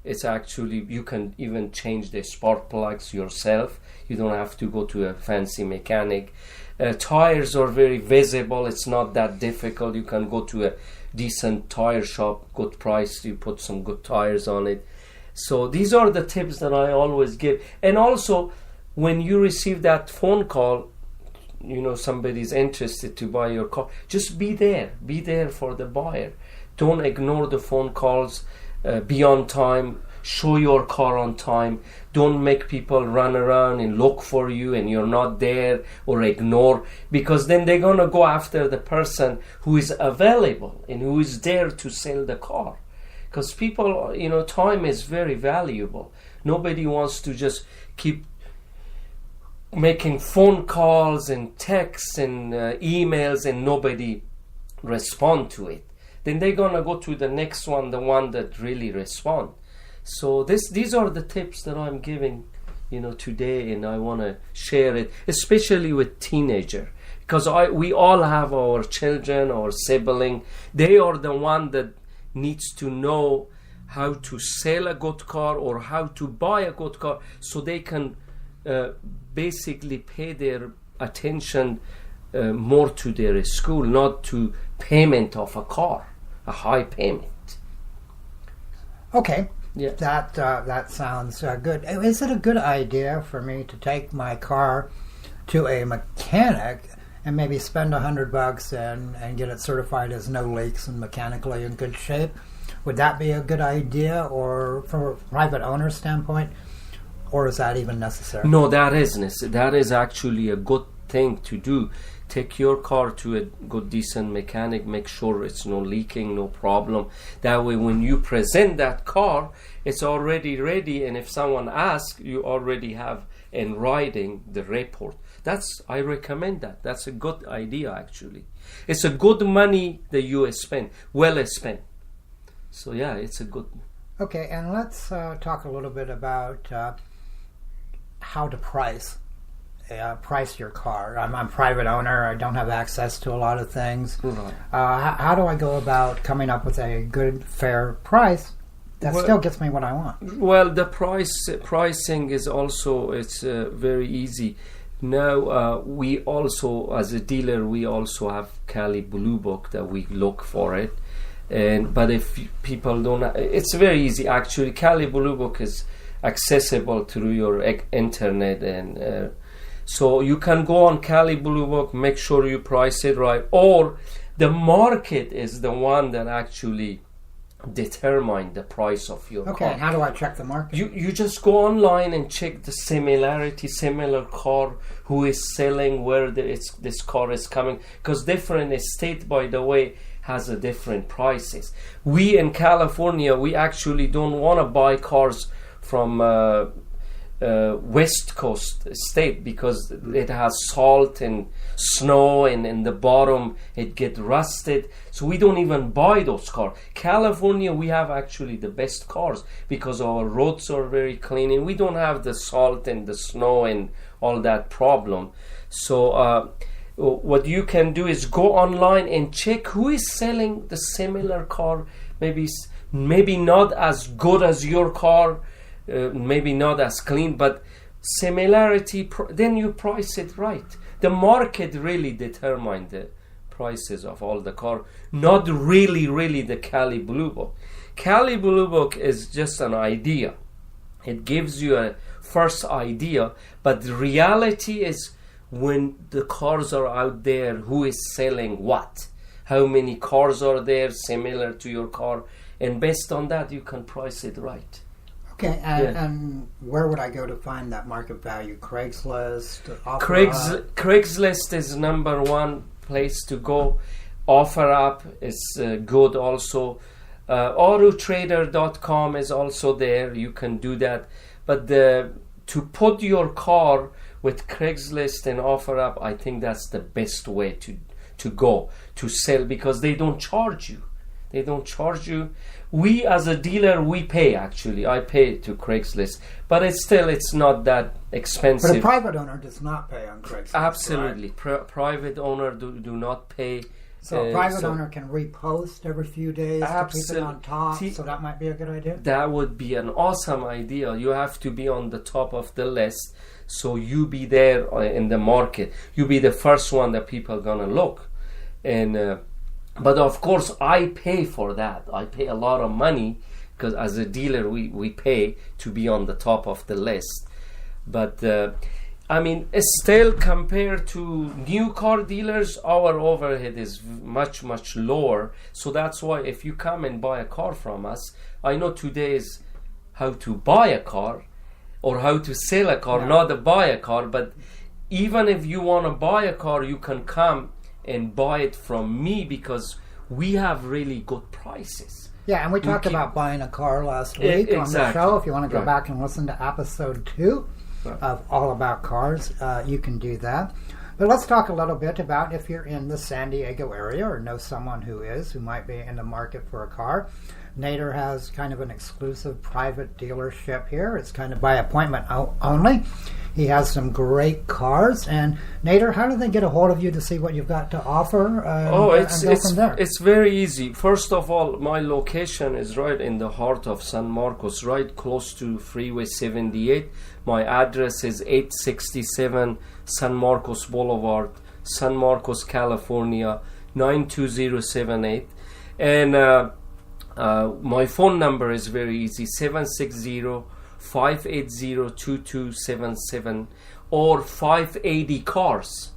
It's actually, you can even change the spark plugs yourself. You don't have to go to a fancy mechanic. Tires are very visible. It's not that difficult. You can go to a decent tire shop, good price. You put some good tires on it. So these are the tips that I always give. And also, when you receive that phone call, somebody's interested to buy your car, just be there for the buyer. Don't ignore the phone calls. Be on time. Show your car on time. Don't make people run around and look for you and you're not there, or ignore, because then they're gonna go after the person who is available and who is there to sell the car. Because people, time is very valuable. Nobody wants to just keep making phone calls and texts and emails and nobody respond to it. Then they're gonna go to the next one, the one that really respond. So these are the tips that I'm giving, today, and I want to share it, especially with teenager, because we all have our children, our sibling. They are the one that needs to know how to sell a good car or how to buy a good car, so they can basically pay their attention more to their school, not to payment of a car, a high payment. Okay. Yeah. That sounds good. Is it a good idea for me to take my car to a mechanic and maybe spend $100 and get it certified as no leaks and mechanically in good shape? Would that be a good idea, or from a private owner standpoint, or is that even necessary? No, that is actually a good thing to do. Take your car to a good, decent mechanic. Make sure it's no leaking, no problem. That way, when you present that car, it's already ready. And if someone asks, you already have in writing the report. I recommend that. That's a good idea, actually. It's a good money that you spend, well spent. So yeah, it's a good. Okay, and let's talk a little bit about how to price your car. I'm a private owner. I don't have access to a lot of things. Right. How do I go about coming up with a good, fair price that still gets me what I want? Well, the pricing is also, it's very easy. Now, we also, as a dealer, we also have Cali Blue Book that we look for it. But if people don't, it's very easy actually. Cali Blue Book is accessible through your internet, and so you can go on Cali Blue Book, make sure you price it right, or the market is the one that actually determine the price of your car. Okay, how do I check the market? You just go online and check the similar car, who is selling, where this car is coming, because different state, by the way, has a different prices. We in California, we actually don't want to buy cars from West Coast state, because it has salt and snow, and in the bottom it get rusted, so we don't even buy those cars. California, we have actually the best cars because our roads are very clean and we don't have the salt and the snow and all that problem. So what you can do is go online and check who is selling the similar car, maybe not as good as your car, maybe not as clean, but similarity, then you price it right. The market really determines the prices of all the car, not really the Cali Blue Book. Cali Blue Book is just an idea. It gives you a first idea, but the reality is when the cars are out there, who is selling what, how many cars are there similar to your car, and based on that you can price it right. Okay, and where would I go to find that market value? Craigslist? Craigslist is number one place to go. OfferUp is good also. Autotrader.com is also there. You can do that. But to put your car with Craigslist and OfferUp, I think that's the best way to go to sell, because they don't charge you. We as a dealer, we pay actually. I pay to Craigslist, but it's not that expensive. But a private owner does not pay on Craigslist. Absolutely. Right? Private owner do not pay. So a private owner can repost every few days to keep it on top, so that might be a good idea? That would be an awesome idea. You have to be on the top of the list, so you be there in the market. You be the first one that people are gonna look. And but of course, I pay for that. I pay a lot of money, because as a dealer, we pay to be on the top of the list. But I mean, still compared to new car dealers, our overhead is much, much lower. So that's why if you come and buy a car from us, I know today is how to buy a car or how to sell a car, not to buy a car. But even if you want to buy a car, you can come and buy it from me, because we have really good prices. Yeah, and we talked about buying a car last week on the show. If you want to go back and listen to episode 2 of All About Cars, you can do that. But let's talk a little bit about if you're in the San Diego area or know someone who might be in the market for a car. Nader has kind of an exclusive private dealership here. It's kind of by appointment only. He has some great cars. And Nader, how do they get a hold of you to see what you've got to offer? It's very easy. First of all, my location is right in the heart of San Marcos, right close to Freeway 78. My address is 867 San Marcos Boulevard, San Marcos, California, 92078. And my phone number is very easy, 760-580-2277 or 580 cars.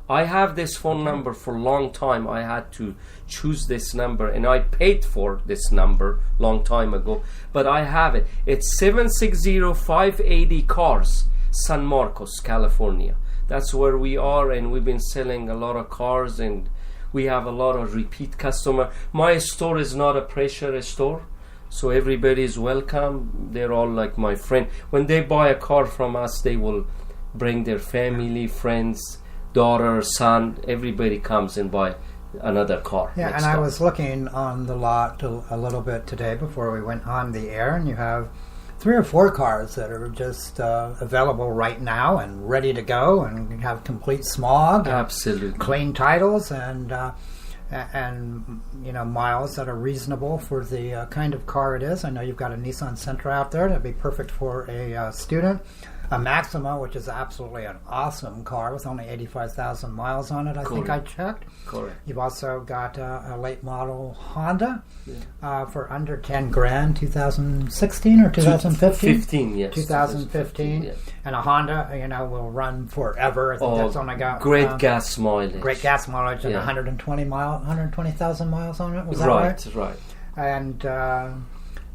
I have this phone number for a long time. I had to choose this number, and I paid for this number long time ago, but I have it. It's 760-580 cars, San Marcos, California. That's where we are, and we've been selling a lot of cars, and we have a lot of repeat customer. My store is not a pressure store, so everybody is welcome. They're all like my friend. When they buy a car from us, they will bring their family, friends, daughter, son. Everybody comes and buy another car. Yeah, and I was looking on the lot a little bit today before we went on the air, and you have 3 or 4 cars that are just available right now and ready to go, and you have complete smog, absolutely clean titles, and you know, miles that are reasonable for the kind of car it is. I know you've got a Nissan Sentra out there that'd be perfect for a student. A Maxima, which is absolutely an awesome car with only 85,000 miles on it, I think I checked. Correct. You've also got a late model Honda for under 10 grand, 2016 or 2015? 2015. Yes. And a Honda, you know, will run forever. I think that's only got great gas mileage. Great gas mileage and 120,000 miles on it. Was that right? Right.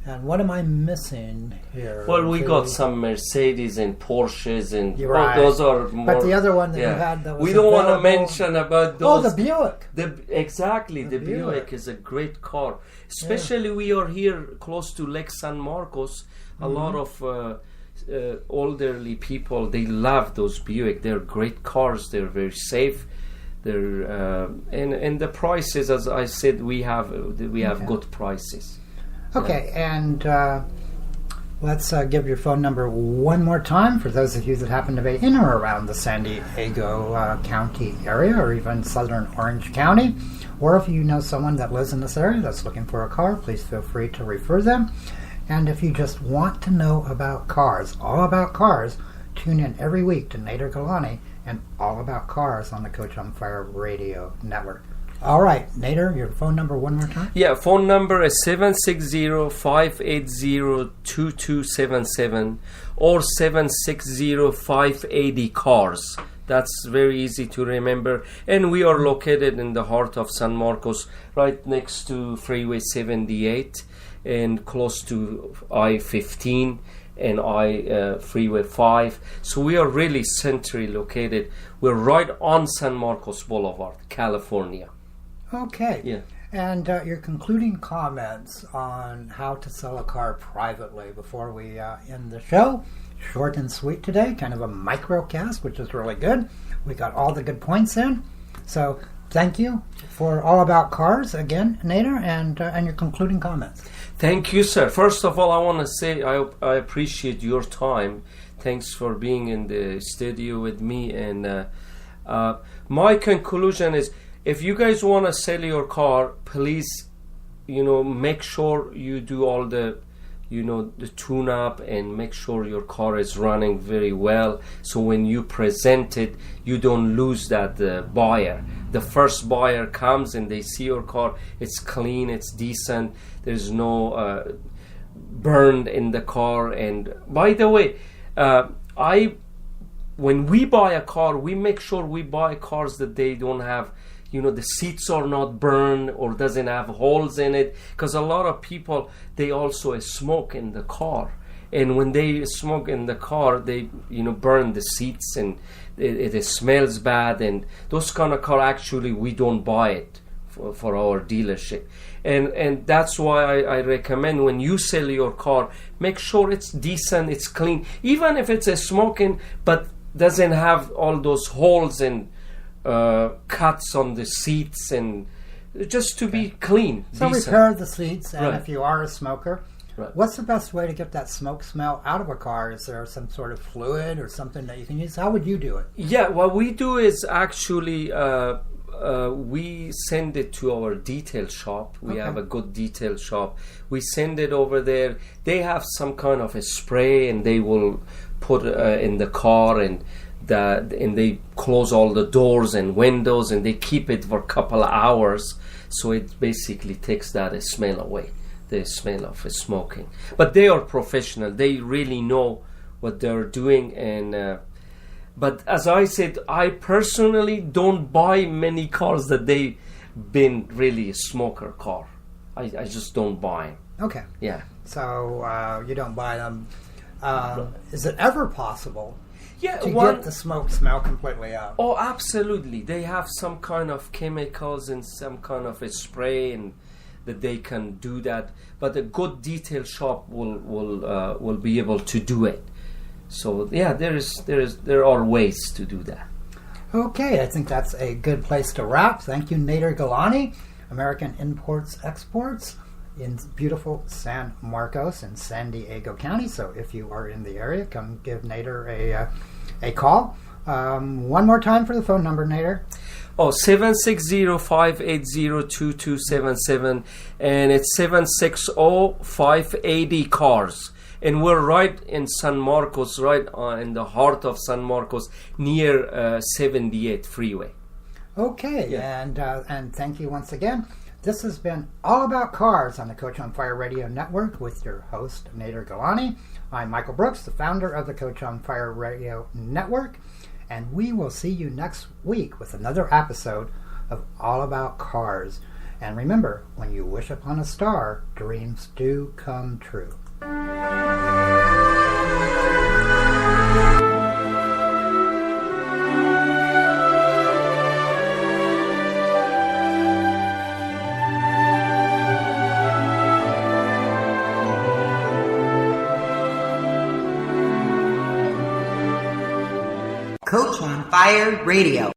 And what am I missing here? Well, we got some Mercedes and Porsches, and those are more. But the other one that you had that was we don't want to mention about those. Oh, the Buick. The Buick is a great car. Especially we are here close to Lake San Marcos. A lot of elderly people, they love those Buick. They're great cars. They're very safe. They're and the prices, as I said, we have good prices. Okay, and let's give your phone number one more time for those of you that happen to be in or around the San Diego County area, or even Southern Orange County. Or if you know someone that lives in this area that's looking for a car, please feel free to refer them. And if you just want to know about cars, all about cars, tune in every week to Nader Gilani and All About Cars on the Coach on Fire Radio Network. All right, Nader, your phone number one more time? Yeah, phone number is 760-580-2277 or 760-580-CARS. That's very easy to remember. And we are located in the heart of San Marcos, right next to Freeway 78 and close to I-15 and Freeway 5. So we are really centrally located. We're right on San Marcos Boulevard, California. Okay. Yeah. And your concluding comments on how to sell a car privately before we end the show. Short and sweet today, kind of a microcast, which is really good. We got all the good points in. So thank you for All About Cars again, Nader, and your concluding comments. Thank you, sir. First of all, I want to say I appreciate your time. Thanks for being in the studio with me. And my conclusion is, if you guys want to sell your car, please, make sure you do all the the tune-up and make sure your car is running very well, so when you present it, you don't lose that buyer. The first buyer comes and they see your car, it's clean, it's decent, there's no burned in the car. And by the way, when we buy a car, we make sure we buy cars that they don't have, the seats are not burned or doesn't have holes in it, because a lot of people, they also smoke in the car, and when they smoke in the car, they burn the seats, and it smells bad. And those kind of car, actually, we don't buy it for our dealership. And that's why I recommend, when you sell your car, make sure it's decent, it's clean, even if it's a smoking, but doesn't have all those holes and cuts on the seats, and just to be clean. So decent. repair the seats, and Right. if you are a smoker, Right. what's the best way to get that smoke smell out of a car? Is there some sort of fluid or something that you can use? How would you do it? Yeah, what we do is actually we send it to our detail shop. We have a good detail shop. We send it over there. They have some kind of a spray, and they will put in the car, and they close all the doors and windows, and they keep it for a couple of hours, so it basically takes that smell away, the smell of smoking. But they are professional, they really know what they're doing. And but as I said, I personally don't buy many cars that they've been really a smoker car. I just don't buy them. Okay. Yeah. So you don't buy them. Is it ever possible Yeah, to get the smoke smell completely out? Oh, absolutely. They have some kind of chemicals and some kind of a spray, and that they can do that. But a good detail shop will be able to do it. So yeah, there are ways to do that. Okay, I think that's a good place to wrap. Thank you, Nader Gilani, American Imports Exports in beautiful San Marcos in San Diego County. So if you are in the area, come give Nader a call. One more time for the phone number, Nader. 760-580-2277, and it's 760-580-CARS. And we're right in San Marcos, right in the heart of San Marcos, near 78 freeway. Okay, Yeah. And thank you once again. This has been All About Cars on the Coach on Fire Radio Network with your host, Nader Gilani. I'm Michael Brooks, the founder of the Coach on Fire Radio Network, and we will see you next week with another episode of All About Cars. And remember, when you wish upon a star, dreams do come true. Coach on Fire Radio.